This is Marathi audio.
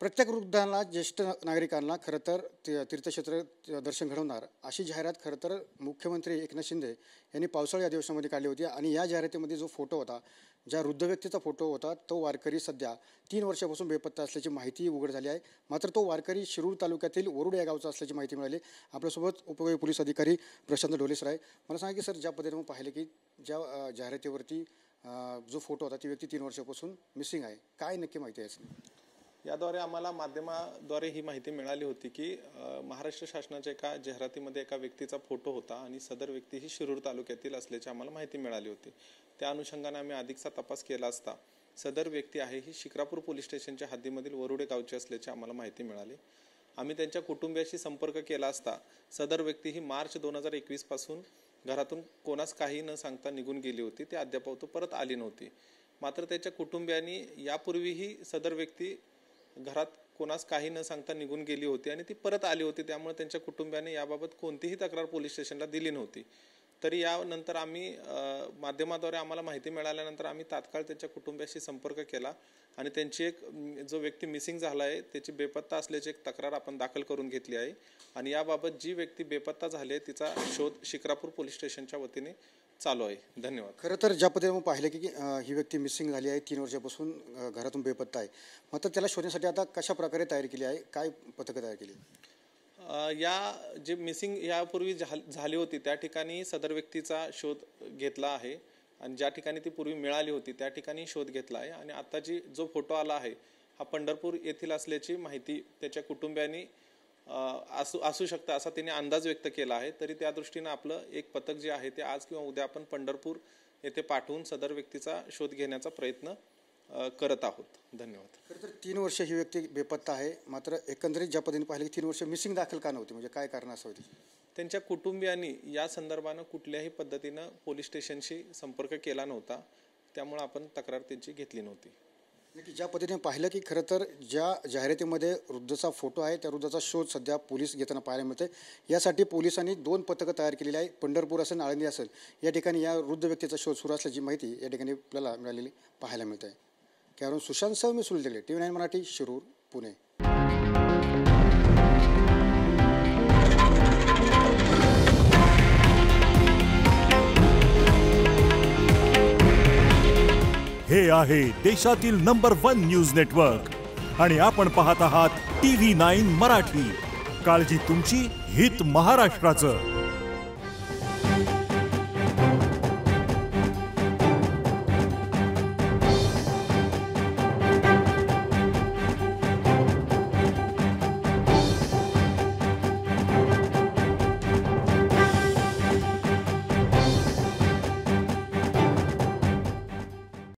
प्रत्येक वृद्धांना ज्येष्ठ नागरिकांना खरं तर तीर्थक्षेत्र दर्शन घडवणार अशी जाहिरात खरं तर मुख्यमंत्री एकनाथ शिंदे यांनी पावसाळी अधिवेशनामध्ये काढली होती। आणि या जाहिरातीमध्ये जो फोटो होता, ज्या वृद्ध व्यक्तीचा फोटो होता, तो वारकरी सध्या 3 वर्षापासून बेपत्ता असल्याची माहिती उघड झाली आहे। मात्र तो वारकरी शिरूर तालुक्यातील वरुड या गावचा असल्याची माहिती मिळाली। आपल्यासोबत उपविभागीय पोलीस अधिकारी प्रशांत ढोले सर आहे। मला सांगा की सर, ज्या पद्धतीने पाहिले की ज्या जाहिरातीवरती जो फोटो होता ती व्यक्ती 3 वर्षापासून मिसिंग आहे, काय नक्की माहिती आहे? याद्वारे आम्हाला माध्यमाद्वारे ही माहिती मिळाली होती की महाराष्ट्र शासनाच्या एका जाहिरातीमध्ये एका व्यक्तीचा फोटो होता आणि सदर व्यक्ती ही शिरूर तालुक्यातील असल्याची आम्हाला माहिती मिळाली होती। त्या अनुषंगाने आम्ही अधिकचा तपास केला असता सदर व्यक्ती आहे ही शिक्रापूर पोलीस स्टेशनच्या हद्दीमधील वरुडे गावची असल्याची आम्हाला माहिती मिळाली। आम्ही त्यांच्या कुटुंबियाशी संपर्क केला असता सदर व्यक्ती ही मार्च 2021 पासून घरातून कोणास काही न सांगता निघून गेली होती। ती अद्याप परत आली नव्हती। मात्र त्याच्या कुटुंबियांनी यापूर्वीही सदर व्यक्ती घरात कोणास काही न सांगता निघून गेली होती आणि ती परत आली होती। त्यामुळे त्यांच्या कुटुंबियांनी याबाबत कोणतीही तक्रार पोलीस स्टेशनला दिली नव्हती। तरी यानंतर आम्ही माध्यमाद्वारे आम्हाला माहिती मिळाल्यानंतर आम्ही तात्काळ त्यांच्या कुटुंबियाशी संपर्क केला आणि त्यांची एक जो व्यक्ती मिसिंग झाला आहे त्याची बेपत्ता असल्याची एक तक्रार आपण दाखल करून घेतली आहे। आणि याबाबत जी व्यक्ती बेपत्ता झाली आहे तिचा शोध शिक्रापूर पोलीस स्टेशनच्या वतीने चालू आहे। धन्यवाद। खरं तर ज्या पद्धतीने पाहिलं की ही व्यक्ती मिसिंग झाली आहे, 3 वर्षापासून घरातून बेपत्ता आहे, मात्र त्याला शोधण्यासाठी आता कशा प्रकारे तयारी केली आहे, काय पथकं तयार केली? या जे मिसिंग यापूर्वी झाली होती त्या ठिकाणी सदर व्यक्तीचा शोध घेतला आहे आणि ज्या ठिकाणी ती पूर्वी मिळाली होती त्या ठिकाणी शोध घेतला आहे। आणि आता जो फोटो आला आहे हा पंढरपूर येथील असल्याची माहिती त्याच्या कुटुंबियांनी असू शकतं असा त्यांनी अंदाज व्यक्त केला आहे। तरी त्या दृष्टीने आपलं एक पथक जे आहे ते आज किंवा उद्या आपण पंढरपूर येथे पाठवून सदर व्यक्तीचा शोध घेण्याचा प्रयत्न करत आहोत। धन्यवाद। खरं तर 3 वर्ष ही व्यक्ती बेपत्ता आहे, मात्र एकंदरीत ज्या पद्धतीने पाहिलं की 3 वर्ष मिसिंग दाखल का नव्हती, म्हणजे काय कारण असं होती? त्यांच्या कुटुंबियांनी या संदर्भानं कुठल्याही पद्धतीनं पोलीस स्टेशनशी संपर्क केला नव्हता, त्यामुळे आपण तक्रार त्यांची घेतली नव्हती। ज्या पद्धतीने पाहिलं की खरं तर ज्या जाहिरातीमध्ये वृद्धचा फोटो आहे त्या वृद्धाचा शोध सध्या पोलीस घेताना पाहायला मिळते। यासाठी पोलिसांनी 2 पथकं तयार केलेली आहे। पंढरपूर असेल, आळंदी असेल, या ठिकाणी या वृद्ध व्यक्तीचा शोध सुरू असल्याची माहिती या ठिकाणी आपल्याला मिळालेली पाहायला मिळते आहे। कॅरून सुशांत सह मी सुनील दगडे, TV9 मराठी, शिरूर, पुणे। हे आहे देशातील नंबर 1 न्यूज नेटवर्क आणि आपण पाहत आहात TV9 मराठी। काळजी तुमची, हित महाराष्ट्राचं।